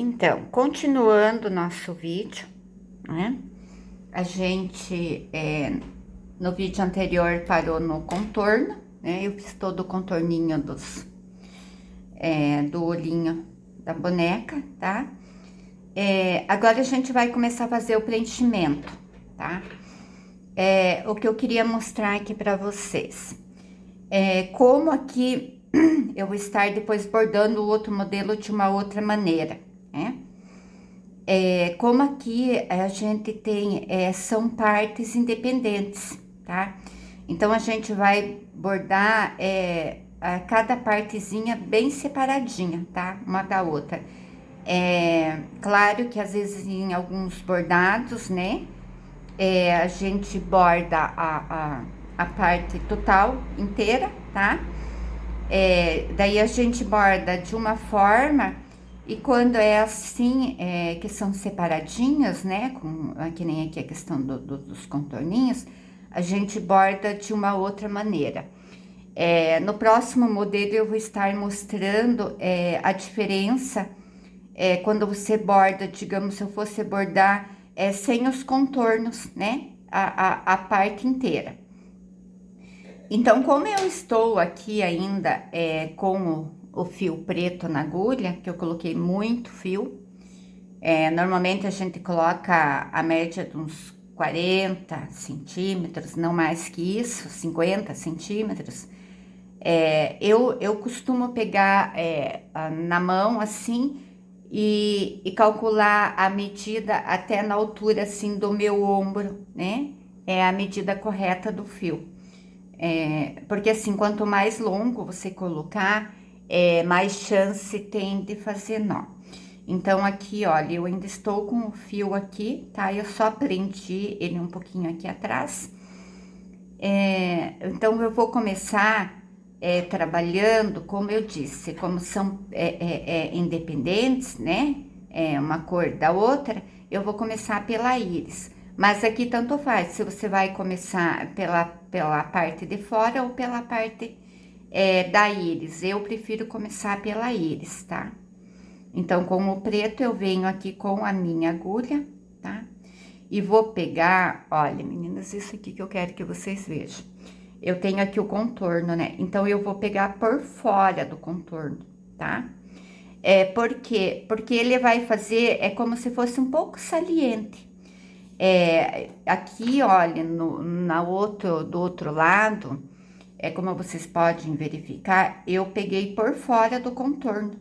Então, continuando nosso vídeo, né? A gente, no vídeo anterior, parou no contorno, né? Eu fiz todo o contorninho do olhinho da boneca, tá? Agora a gente vai começar a fazer o preenchimento, tá? O que eu queria mostrar aqui pra vocês. Como aqui eu vou estar depois bordando o outro modelo de uma outra maneira, né? Como aqui a gente tem, são partes independentes, tá? Então, a gente vai bordar a cada partezinha bem separadinha, tá? Uma da outra. Claro que às vezes em alguns bordados, né? A gente borda a parte total inteira, tá? Daí a gente borda de uma forma, e quando é assim, que são separadinhas, né, que nem aqui a questão dos contorninhos, a gente borda de uma outra maneira. No próximo modelo eu vou estar mostrando a diferença quando você borda, digamos, se eu fosse bordar sem os contornos, né, a parte inteira. Então, como eu estou aqui ainda com o fio preto na agulha, que eu coloquei muito fio, normalmente a gente coloca a média de uns 40 centímetros, não mais que isso, 50 centímetros. Eu costumo pegar na mão assim e calcular a medida até na altura assim do meu ombro, né? É a medida correta do fio. Porque assim, quanto mais longo você colocar, mais chance tem de fazer nó. Então, aqui, olha, eu ainda estou com o fio aqui, tá? Eu só prendi ele um pouquinho aqui atrás. Então, eu vou começar trabalhando, como eu disse, como são independentes, né? Uma cor da outra, eu vou começar pela íris. Mas aqui tanto faz, se você vai começar pela parte de fora ou pela parte da íris. Eu prefiro começar pela íris, tá? Então, com o preto, eu venho aqui com a minha agulha, tá? E vou pegar, olha, meninas, isso aqui que eu quero que vocês vejam. Eu tenho aqui o contorno, né? Então, eu vou pegar por fora do contorno, tá? Por quê? Porque ele vai fazer, como se fosse um pouco saliente. Aqui, olha, do outro lado, como vocês podem verificar, eu peguei por fora do contorno,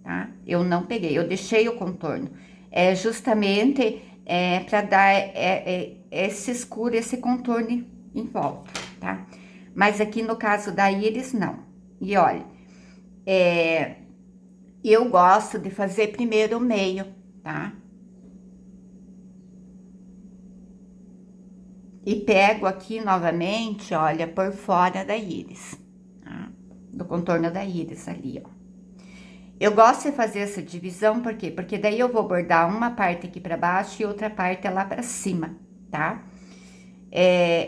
tá? Eu não peguei, eu deixei o contorno. Justamente para dar esse escuro, esse contorno em volta, tá? Mas aqui no caso da íris, não. E olha, eu gosto de fazer primeiro o meio, tá? E pego aqui novamente, olha, por fora da íris, tá? Do contorno da íris ali, ó. Eu gosto de fazer essa divisão, por quê? Porque daí eu vou bordar uma parte aqui pra baixo e outra parte lá pra cima, tá?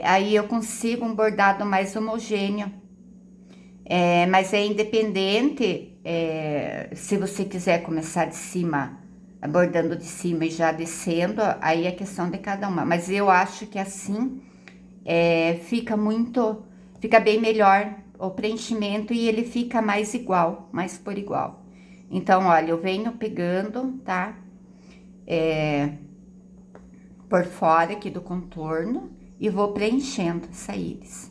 Aí eu consigo um bordado mais homogêneo. Mas é independente, se você quiser começar de cima, bordando de cima e já descendo, aí é questão de cada uma. Mas eu acho que assim fica bem melhor o preenchimento e ele fica mais igual, mais por igual. Então, olha, eu venho pegando, tá? Por fora aqui do contorno e vou preenchendo essa íris.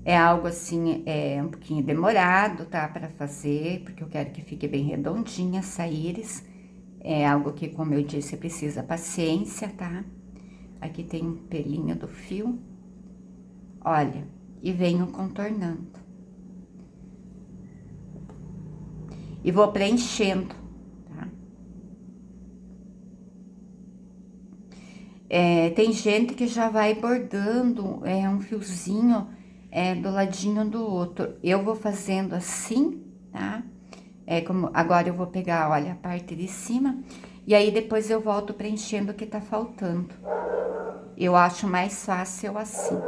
É algo assim, um pouquinho demorado, tá? Pra fazer, porque eu quero que fique bem redondinha essa íris. É algo que, como eu disse, precisa paciência, tá? Aqui tem um pelinho do fio. Olha, e venho contornando. E vou preenchendo, tá? Tem gente que já vai bordando um fiozinho do ladinho do outro. Eu vou fazendo assim, tá? Como agora eu vou pegar, olha, a parte de cima E aí depois eu volto preenchendo o que tá faltando. Eu acho mais fácil assim.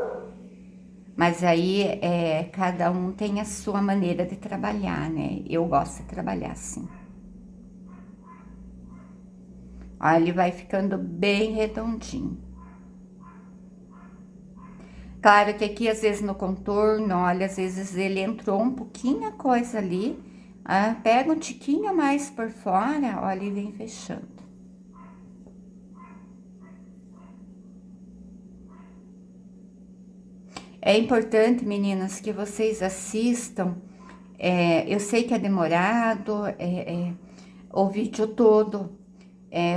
Mas aí, cada um tem a sua maneira de trabalhar, né? Eu gosto de trabalhar assim. Ó, ele vai ficando bem redondinho. Claro que aqui, às vezes, no contorno, olha, às vezes ele entrou um pouquinho a coisa ali. Pega um tiquinho mais por fora, olha, e vem fechando. É importante, meninas, que vocês assistam. Eu sei que é demorado, o vídeo todo.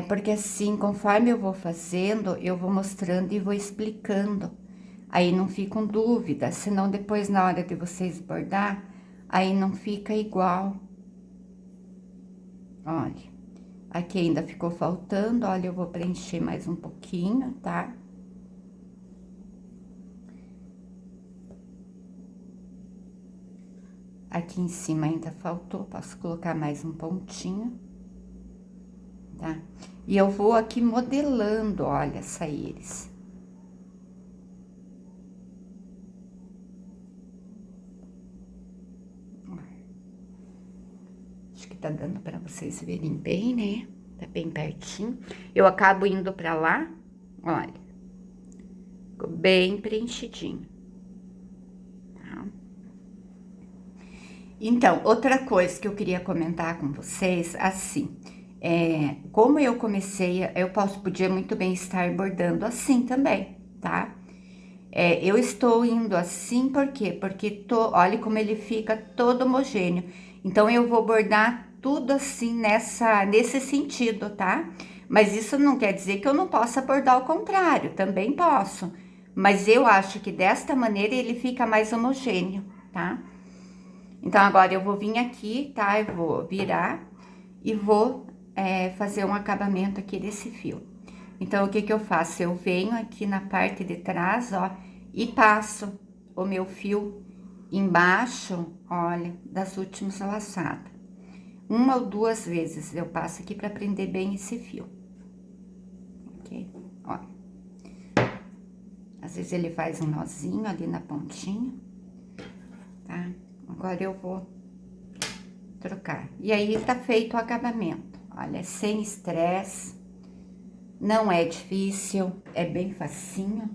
Porque assim, conforme eu vou fazendo, eu vou mostrando e vou explicando. Aí não ficam dúvidas, senão depois na hora de vocês bordar, aí não fica igual. Olha, aqui ainda ficou faltando, olha, eu vou preencher mais um pouquinho, tá? Aqui em cima ainda faltou, posso colocar mais um pontinho, tá? E eu vou aqui modelando, olha, essa íris. Acho que tá dando pra vocês verem bem, né? Tá bem pertinho. Eu acabo indo pra lá, olha. Ficou bem preenchidinho. Tá? Então, outra coisa que eu queria comentar com vocês, assim, como eu comecei, podia muito bem estar bordando assim também, tá? Eu estou indo assim, por quê? Porque, olha como ele fica todo homogêneo. Então, eu vou bordar tudo assim, nesse sentido, tá? Mas isso não quer dizer que eu não possa bordar ao contrário, também posso. Mas eu acho que desta maneira ele fica mais homogêneo, tá? Então, agora eu vou vir aqui, tá? Eu vou virar e vou fazer um acabamento aqui desse fio. Então, o que que eu faço? Eu venho aqui na parte de trás, ó, e passo o meu fio embaixo, olha, das últimas laçadas. Uma ou duas vezes eu passo aqui pra prender bem esse fio. Ok? Olha. Às vezes ele faz um nozinho ali na pontinha, tá? Agora eu vou trocar. E aí tá feito o acabamento. Olha, sem estresse, não é difícil, é bem facinho.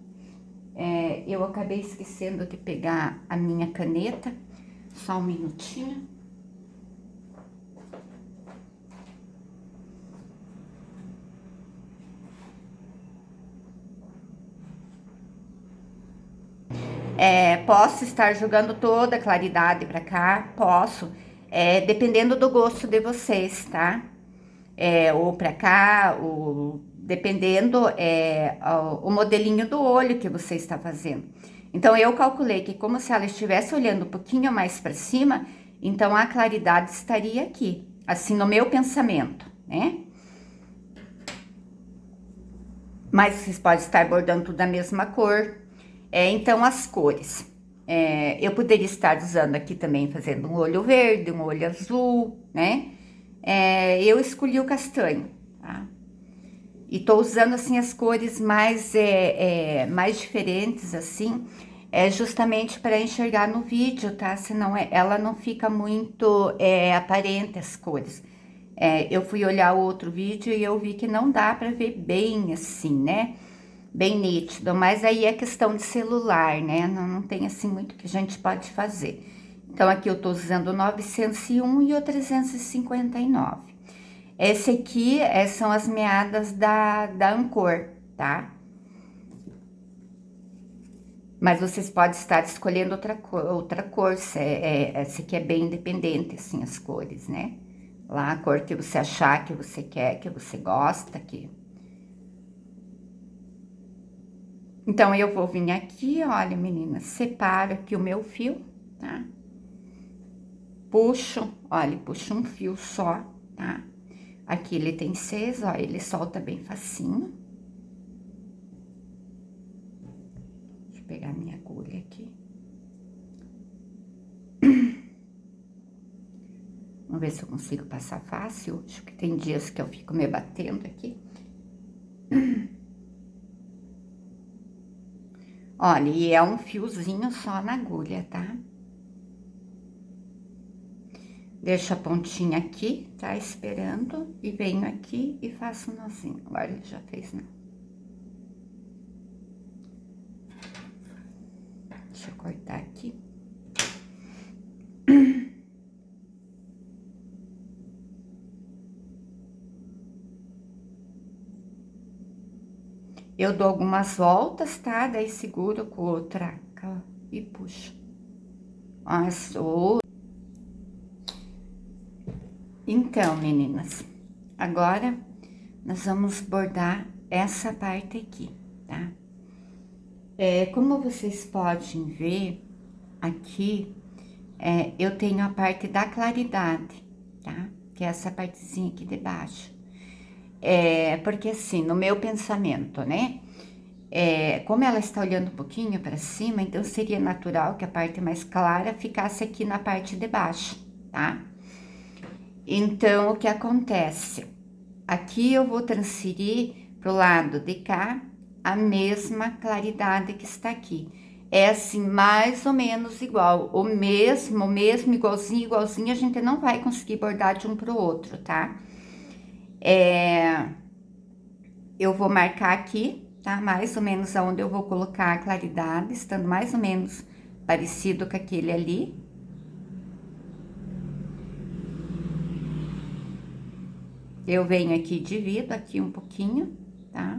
Eu acabei esquecendo de pegar a minha caneta, só um minutinho. Posso estar jogando toda a claridade pra cá? Posso, dependendo do gosto de vocês, tá? Ou pra cá, dependendo o modelinho do olho que você está fazendo. Então, eu calculei que como se ela estivesse olhando um pouquinho mais para cima, então a claridade estaria aqui, assim, no meu pensamento, né? Mas vocês podem estar bordando tudo da mesma cor. Então, as cores. Eu poderia estar usando aqui também, fazendo um olho verde, um olho azul, né? Eu escolhi o castanho, tá? E tô usando, assim, as cores mais diferentes, assim, justamente para enxergar no vídeo, tá? Senão ela não fica muito aparente as cores. Eu fui olhar o outro vídeo e eu vi que não dá para ver bem assim, né? Bem nítido, mas aí é questão de celular, né? Não tem assim muito que a gente pode fazer. Então, aqui eu tô usando o 901 e o 359. Esse aqui são as meadas da Ancor, tá? Mas vocês podem estar escolhendo outra cor, essa aqui é bem independente, assim, as cores, né? Lá a cor que você achar que você quer, que você gosta, que... Então, eu vou vir aqui, olha, meninas, separo aqui o meu fio, tá? Puxo, olha, puxo um fio só, tá? Aqui ele tem 6, ó, ele solta bem facinho. Deixa eu pegar minha agulha aqui. Vamos ver se eu consigo passar fácil. Acho que tem dias que eu fico me batendo aqui. Olha, e é um fiozinho só na agulha, tá? Deixo a pontinha aqui, tá? Esperando. E venho aqui e faço um nozinho. Agora ele já fez, não. Deixa eu cortar aqui. Eu dou algumas voltas, tá? Daí seguro com outra e puxo. Então, meninas, agora nós vamos bordar essa parte aqui, tá? Como vocês podem ver, aqui, eu tenho a parte da claridade, tá? Que é essa partezinha aqui de baixo. Porque assim, no meu pensamento, né? Como ela está olhando um pouquinho para cima, então seria natural que a parte mais clara ficasse aqui na parte de baixo, tá? Então, o que acontece? Aqui eu vou transferir pro lado de cá a mesma claridade que está aqui. É assim, mais ou menos igual, o mesmo, igualzinho, a gente não vai conseguir bordar de um pro outro, tá? Eu vou marcar aqui, tá? Mais ou menos aonde eu vou colocar a claridade, estando mais ou menos parecido com aquele ali. Eu venho aqui e divido aqui um pouquinho, tá?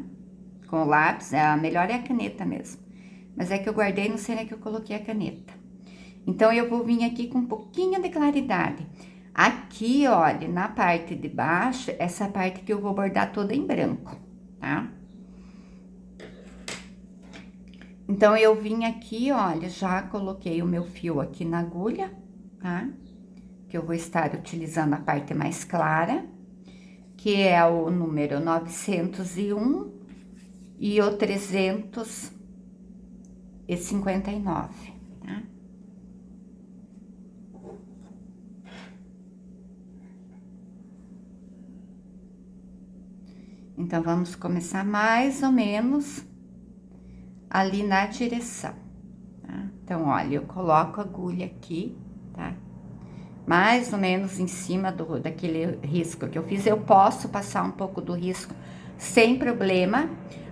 Com o lápis, a melhor é a caneta mesmo. Mas é que eu guardei, não sei nem que eu coloquei a caneta. Então, eu vou vir aqui com um pouquinho de claridade. Aqui, olha, na parte de baixo, essa parte que eu vou bordar toda em branco, tá? Então, eu vim aqui, olha, já coloquei o meu fio aqui na agulha, tá? Que eu vou estar utilizando a parte mais clara, que é o número 901 e o 359, tá? Então, vamos começar mais ou menos ali na direção, tá? Então, olha, eu coloco a agulha aqui, tá? Mais ou menos em cima daquele risco que eu fiz. Eu posso passar um pouco do risco sem problema,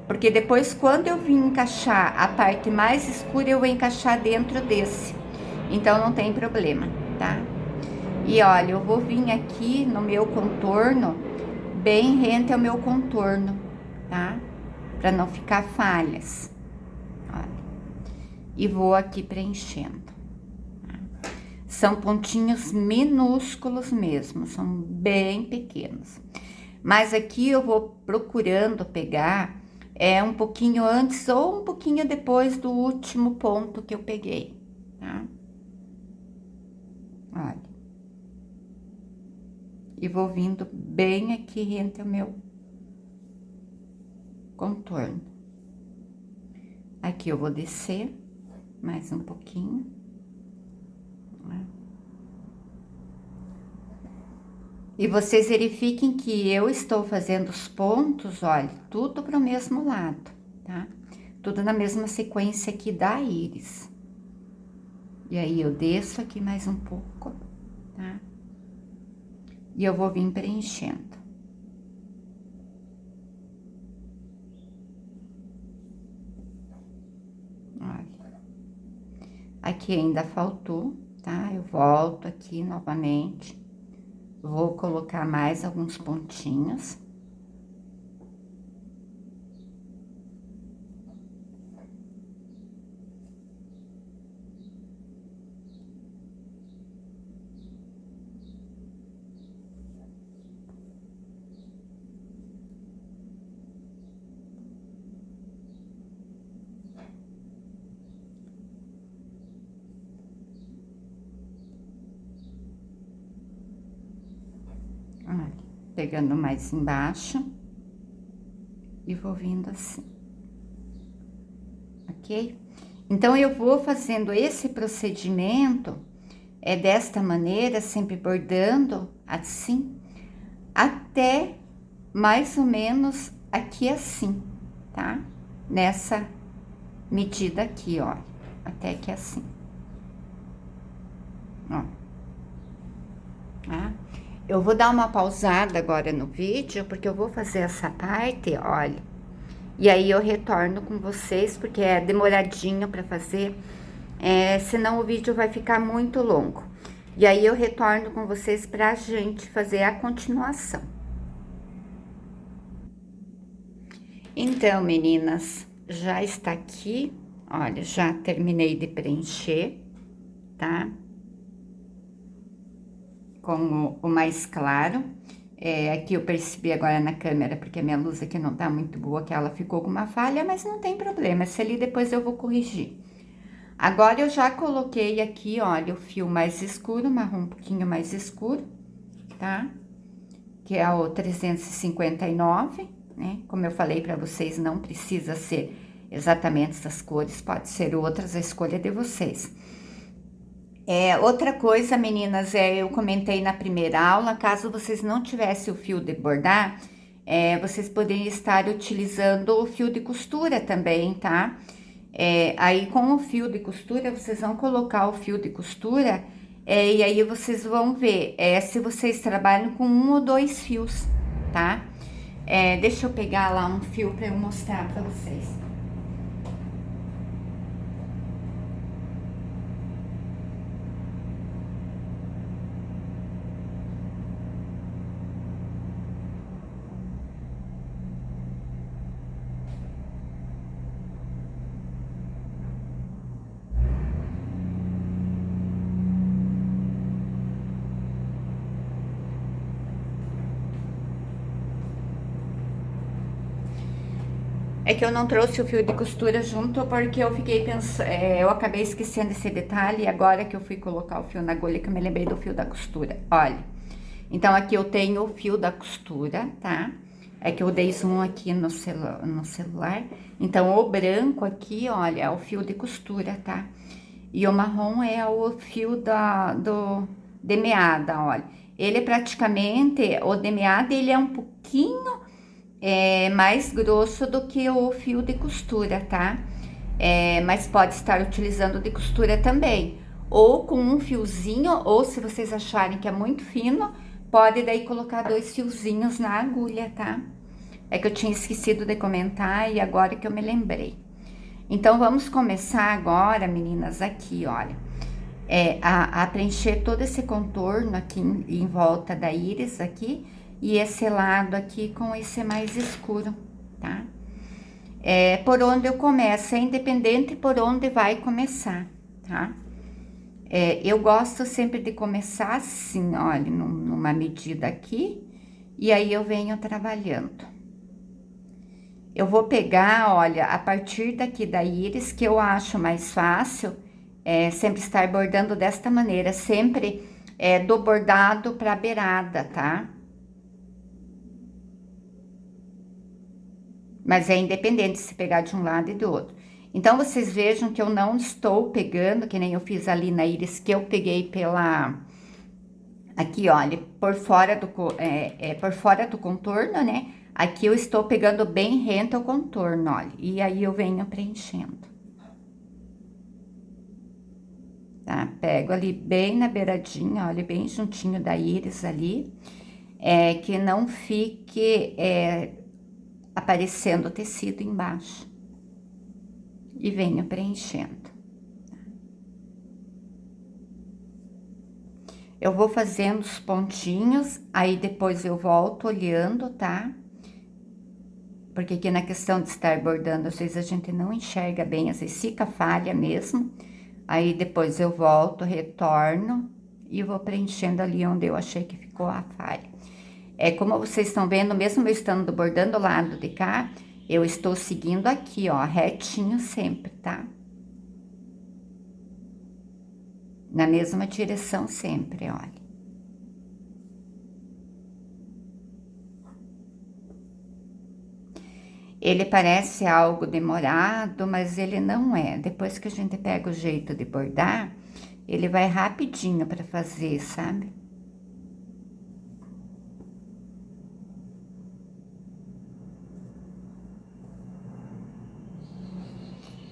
porque depois, quando eu vim encaixar a parte mais escura, eu vou encaixar dentro desse. Então, não tem problema, tá? E olha, eu vou vir aqui no meu contorno, bem rente ao meu contorno, tá? Pra não ficar falhas. Olha. E vou aqui preenchendo. Tá? São pontinhos minúsculos mesmo, são bem pequenos. Mas aqui eu vou procurando pegar um pouquinho antes ou um pouquinho depois do último ponto que eu peguei, tá? Olha. E vou vindo bem aqui rente ao meu contorno. Aqui eu vou descer mais um pouquinho. E vocês verifiquem que eu estou fazendo os pontos, olha, tudo para o mesmo lado, tá? Tudo na mesma sequência aqui da íris. E aí, eu desço aqui mais um pouco, tá? E eu vou vir preenchendo. Olha. Aqui ainda faltou, tá? Eu volto aqui novamente. Vou colocar mais alguns pontinhos. Olha, pegando mais embaixo e vou vindo assim, ok? Então, eu vou fazendo esse procedimento é desta maneira, sempre bordando assim, até mais ou menos aqui assim, tá? Nessa medida aqui, ó, até aqui assim, ó. Tá? Eu vou dar uma pausada agora no vídeo, porque eu vou fazer essa parte, olha. E aí eu retorno com vocês, porque é demoradinho para fazer, senão o vídeo vai ficar muito longo. E aí eu retorno com vocês pra gente fazer a continuação. Então, meninas, já está aqui, olha, já terminei de preencher, tá? Com o mais claro. Aqui eu percebi agora na câmera, porque a minha luz aqui não tá muito boa, que ela ficou com uma falha, mas não tem problema, se ali depois eu vou corrigir. Agora eu já coloquei aqui, olha, o fio mais escuro, marrom um pouquinho mais escuro, tá? Que é o 359, né? Como eu falei pra vocês, não precisa ser exatamente essas cores, pode ser outras, a escolha de vocês. Outra coisa, meninas, eu comentei na primeira aula, caso vocês não tivessem o fio de bordar, vocês poderiam estar utilizando o fio de costura também, tá? Aí com o fio de costura, vocês vão colocar o fio de costura, e aí vocês vão ver se vocês trabalham com 1 ou 2 fios, tá? Deixa eu pegar lá um fio para eu mostrar para vocês. É que eu não trouxe o fio de costura junto porque eu fiquei pensando, eu acabei esquecendo esse detalhe e agora que eu fui colocar o fio na agulha que eu me lembrei do fio da costura. Olha, então aqui eu tenho o fio da costura, tá? É que eu dei zoom aqui no celular. Então o branco aqui, olha, é o fio de costura, tá? E o marrom é o fio de meada, olha. Ele é praticamente, o de meada ele é um pouquinho mais grosso do que o fio de costura, tá? Mas pode estar utilizando de costura também. Ou com um fiozinho, ou se vocês acharem que é muito fino, pode daí colocar 2 fiozinhos na agulha, tá? É que eu tinha esquecido de comentar e agora que eu me lembrei. Então, vamos começar agora, meninas, aqui, olha. A preencher todo esse contorno aqui em volta da íris aqui. E esse lado aqui com esse mais escuro, tá? Por onde eu começo, é independente por onde vai começar, tá? Eu gosto sempre de começar assim, olha, numa medida aqui, e aí eu venho trabalhando. Eu vou pegar, olha, a partir daqui da íris, que eu acho mais fácil, sempre estar bordando desta maneira, sempre do bordado pra beirada, tá? Mas é independente se pegar de um lado e do outro. Então, vocês vejam que eu não estou pegando, que nem eu fiz ali na íris, que eu peguei pela... Aqui, olha, por fora do contorno, né? Aqui eu estou pegando bem rente ao contorno, olha. E aí eu venho preenchendo. Tá? Pego ali bem na beiradinha, olha, bem juntinho da íris ali. Que não fique... aparecendo o tecido embaixo. E venho preenchendo. Eu vou fazendo os pontinhos, aí depois eu volto olhando, tá? Porque aqui na questão de estar bordando, às vezes a gente não enxerga bem, às vezes fica falha mesmo. Aí depois eu volto, retorno e vou preenchendo ali onde eu achei que ficou a falha. Como vocês estão vendo, mesmo eu estando bordando o lado de cá, eu estou seguindo aqui, ó, retinho sempre, tá? Na mesma direção sempre, olha. Ele parece algo demorado, mas ele não é. Depois que a gente pega o jeito de bordar, Ele vai rapidinho para fazer, sabe?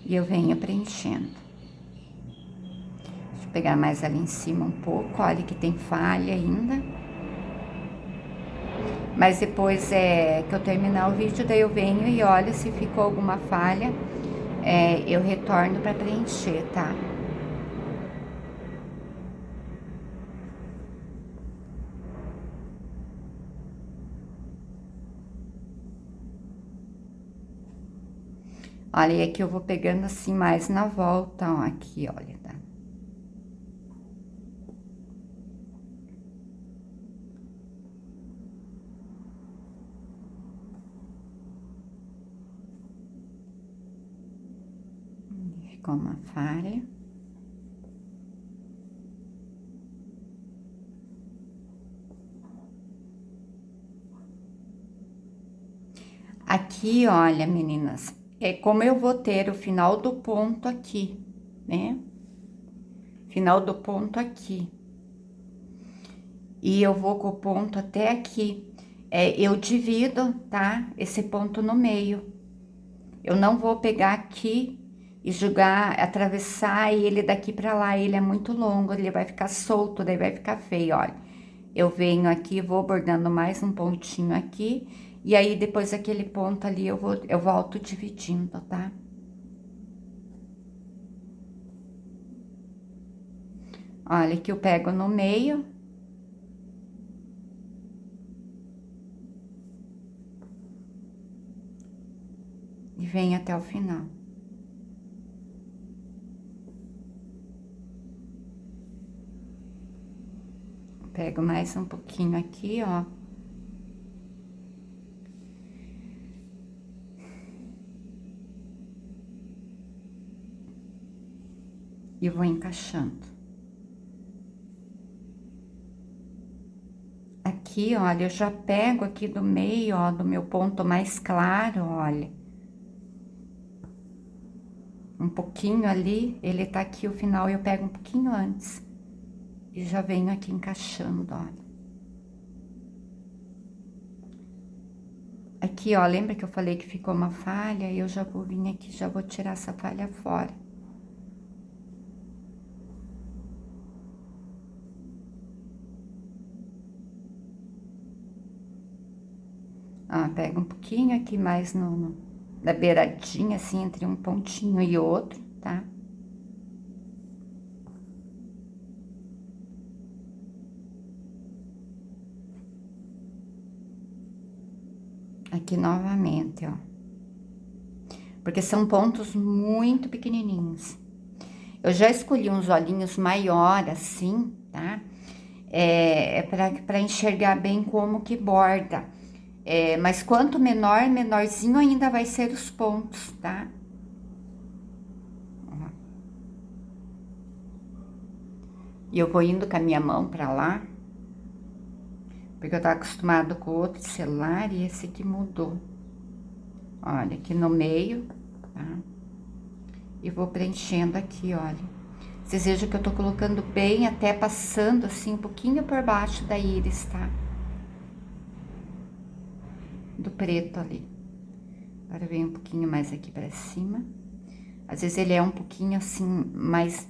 E eu venho preenchendo. Deixa eu pegar mais ali em cima um pouco, olha que tem falha ainda. Mas depois que eu terminar o vídeo, daí eu venho e olho se ficou alguma falha, eu retorno para preencher, tá? Olha, e aqui eu vou pegando assim mais na volta, ó, aqui, olha, tá? Ficou uma falha. Aqui, olha, meninas, é como eu vou ter o final do ponto aqui, né? Final do ponto aqui. E eu vou com o ponto até aqui. Eu divido, tá? Esse ponto no meio. Eu não vou pegar aqui e jogar, atravessar ele daqui pra lá. Ele é muito longo, ele vai ficar solto, daí vai ficar feio, olha. Eu venho aqui, vou bordando mais um pontinho aqui. E aí, depois daquele ponto ali, eu volto dividindo, tá? Olha, que eu pego no meio. E venho até o final. Pego mais um pouquinho aqui, ó. E vou encaixando. Aqui, olha, eu já pego aqui do meio, ó, do meu ponto mais claro, olha. Um pouquinho ali, ele tá aqui o final, eu pego um pouquinho antes. E já venho aqui encaixando, olha. Aqui, ó, lembra que eu falei que ficou uma falha? Eu já vou vir aqui, já vou tirar essa falha fora. Ó, pega um pouquinho aqui mais na beiradinha, assim, entre um pontinho e outro, tá? Aqui novamente, ó. Porque são pontos muito pequenininhos. Eu já escolhi uns olhinhos maiores, assim, tá? Para enxergar bem como que borda. Mas quanto menor, menorzinho ainda vai ser os pontos, tá? E eu vou indo com a minha mão pra lá. Porque eu tava acostumado com outro celular e esse aqui mudou. Olha, aqui no meio, tá? E vou preenchendo aqui, olha. Vocês vejam que eu tô colocando bem, até passando assim um pouquinho por baixo da íris, tá? Do preto ali. Agora vem um pouquinho mais aqui pra cima. Às vezes ele é um pouquinho assim, mais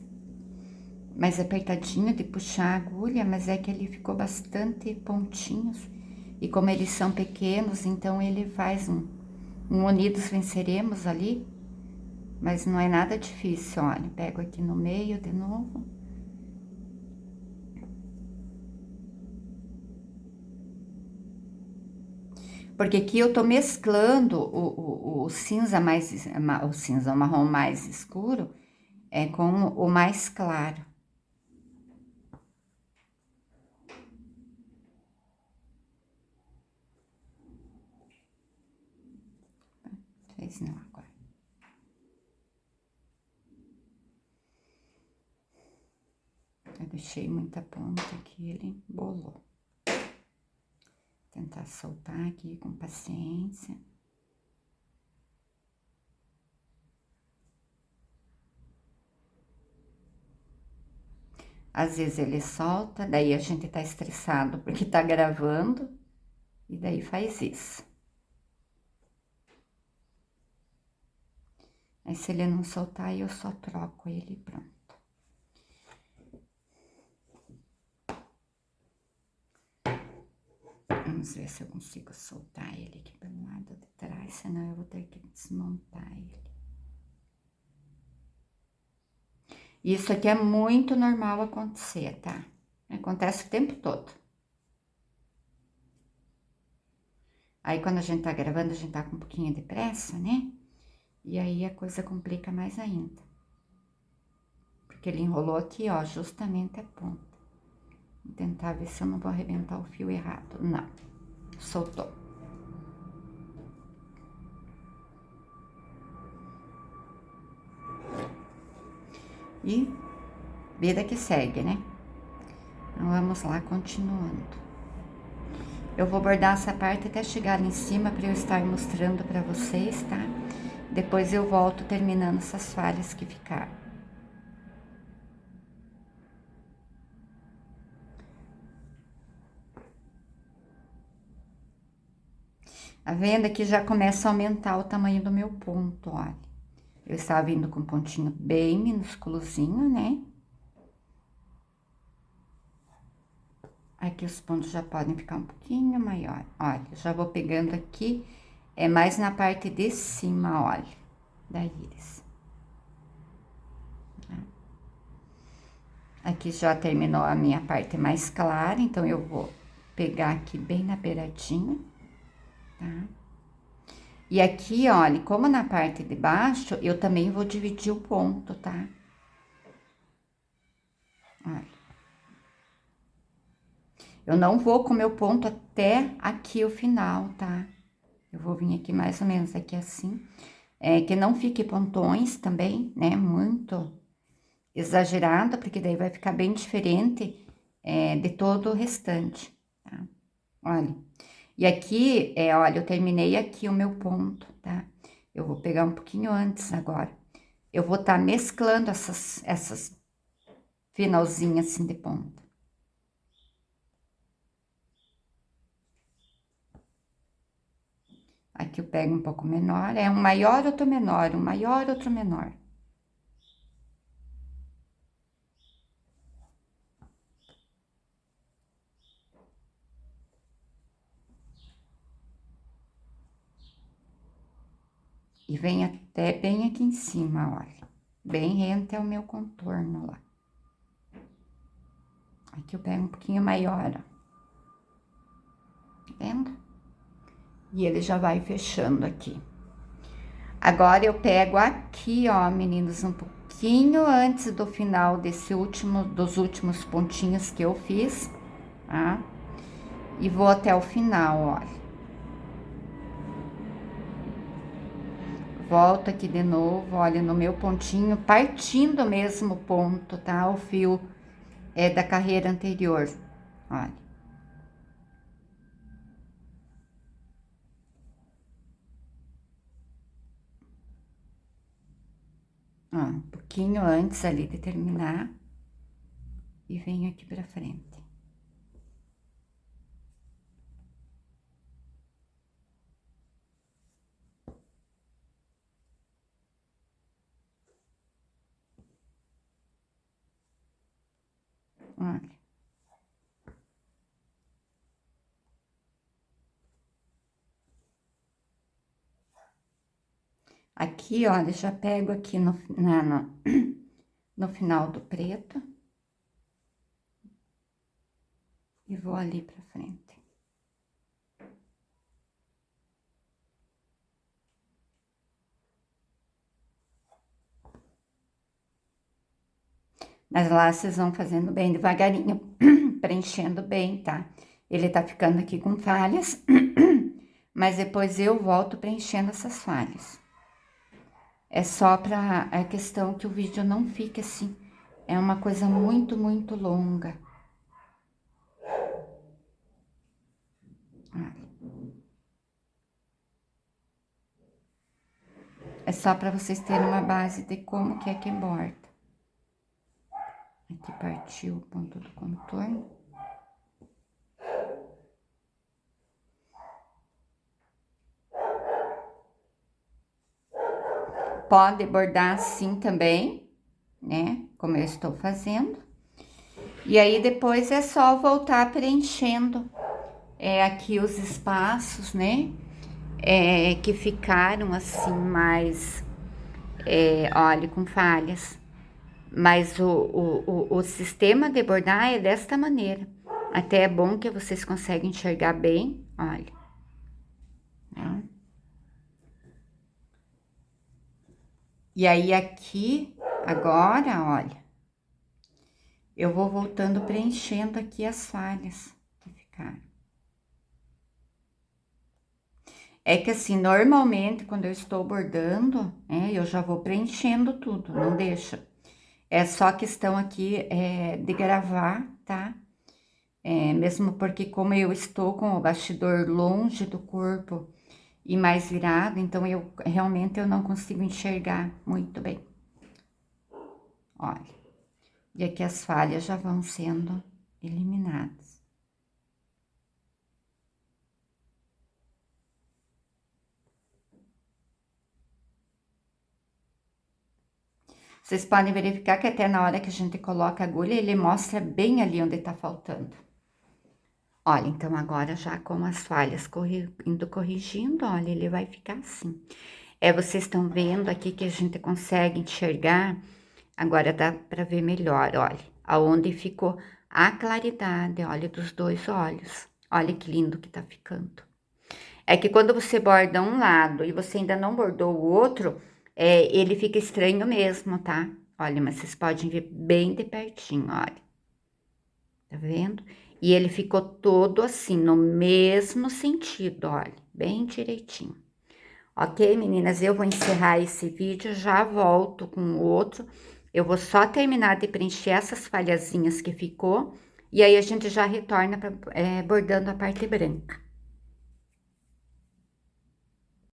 apertadinho de puxar a agulha, mas é que ele ficou bastante pontinhos. E como eles são pequenos, então ele faz um unidos venceremos ali. Mas não é nada difícil, olha. Pego aqui no meio de novo. Porque aqui eu tô mesclando o cinza o cinza, o marrom mais escuro, com o mais claro. Fez não agora. Eu deixei muita ponta aqui, ele bolou. Tentar soltar aqui com paciência. Às vezes ele solta, daí a gente tá estressado porque tá gravando, e daí faz isso. Aí se ele não soltar, eu só troco ele e pronto. Vamos ver se eu consigo soltar ele aqui pelo lado de trás, senão eu vou ter que desmontar ele. Isso aqui é muito normal acontecer, tá? Acontece o tempo todo. Aí quando a gente tá gravando, a gente tá com um pouquinho de pressa, né? E aí a coisa complica mais ainda. Porque ele enrolou aqui, ó, justamente a ponta. Vou tentar ver se eu não vou arrebentar o fio errado. Não, soltou. E vida que segue, né? Então vamos lá, continuando. Eu vou bordar essa parte até chegar lá em cima para eu estar mostrando para vocês, tá? Depois eu volto terminando essas falhas que ficaram. A venda aqui já começa a aumentar o tamanho do meu ponto, olha. Eu estava vindo com um pontinho bem minúsculozinho, né? Aqui os pontos já podem ficar um pouquinho maior. Olha, já vou pegando aqui, é mais na parte de cima, olha, da íris. Aqui já terminou a minha parte mais clara, então eu vou pegar aqui bem na beiradinha, tá? E aqui, olha, como na parte de baixo, eu também vou dividir o ponto, tá? Olha. Eu não vou com o meu ponto até aqui o final, tá? Eu vou vir aqui mais ou menos aqui assim. É, que não fique pontões também, né? Muito exagerado, porque daí vai ficar bem diferente de todo o restante, tá? Olha. E aqui, olha, eu terminei aqui o meu ponto, tá? Eu vou pegar um pouquinho antes agora. Eu vou estar mesclando essas finalzinhas assim de ponta. Aqui eu pego um pouco menor, é um maior, outro menor, um maior, outro menor. E vem até bem aqui em cima, olha. Bem rente ao meu contorno lá. Aqui eu pego um pouquinho maior, ó. Tá vendo? E ele já vai fechando aqui. Agora eu pego aqui, ó, meninos, um pouquinho antes do final dos últimos pontinhos que eu fiz, tá? E vou até o final, olha. Volto aqui de novo, olha, no meu pontinho, partindo mesmo o ponto, tá? O fio da carreira anterior, olha. Ó, um pouquinho antes ali de terminar e venho aqui pra frente. Olha. Aqui, olha, já pego aqui no final do preto. E vou ali pra frente. Mas lá vocês vão fazendo bem devagarinho, preenchendo bem, tá? Ele tá ficando aqui com falhas, mas depois eu volto preenchendo essas falhas. É só pra a questão que o vídeo não fique assim, é uma coisa muito, muito longa. É só pra vocês terem uma base de como que é que borda. Aqui partiu o ponto do contorno. Pode bordar assim também, né? Como eu estou fazendo. E aí, depois é só voltar preenchendo aqui os espaços, né? Que ficaram assim mais, olha, com falhas. Mas o sistema de bordar é desta maneira. Até é bom que vocês conseguem enxergar bem, olha. Tá? E aí aqui, agora, olha, eu vou voltando preenchendo aqui as falhas que ficaram. É que assim, normalmente quando eu estou bordando, eu já vou preenchendo tudo, não deixa. É só questão aqui de gravar, tá? Mesmo porque como eu estou com o bastidor longe do corpo e mais virado, então eu realmente eu não consigo enxergar muito bem. Olha, e aqui as falhas já vão sendo eliminadas. Vocês podem verificar que até na hora que a gente coloca a agulha, ele mostra bem ali onde tá faltando. Olha, então agora já com as falhas indo corrigindo, olha, ele vai ficar assim. Vocês estão vendo aqui que a gente consegue enxergar, agora dá pra ver melhor, olha, aonde ficou a claridade, olha, dos dois olhos. Olha que lindo que tá ficando. É que quando você borda um lado e você ainda não bordou o outro, ele fica estranho mesmo, tá? Olha, mas vocês podem ver bem de pertinho, olha. Tá vendo? E ele ficou todo assim, no mesmo sentido, olha, bem direitinho. Ok, meninas? Eu vou encerrar esse vídeo, já volto com o outro. Eu vou só terminar de preencher essas falhazinhas que ficou, e aí a gente já retorna pra, bordando a parte branca.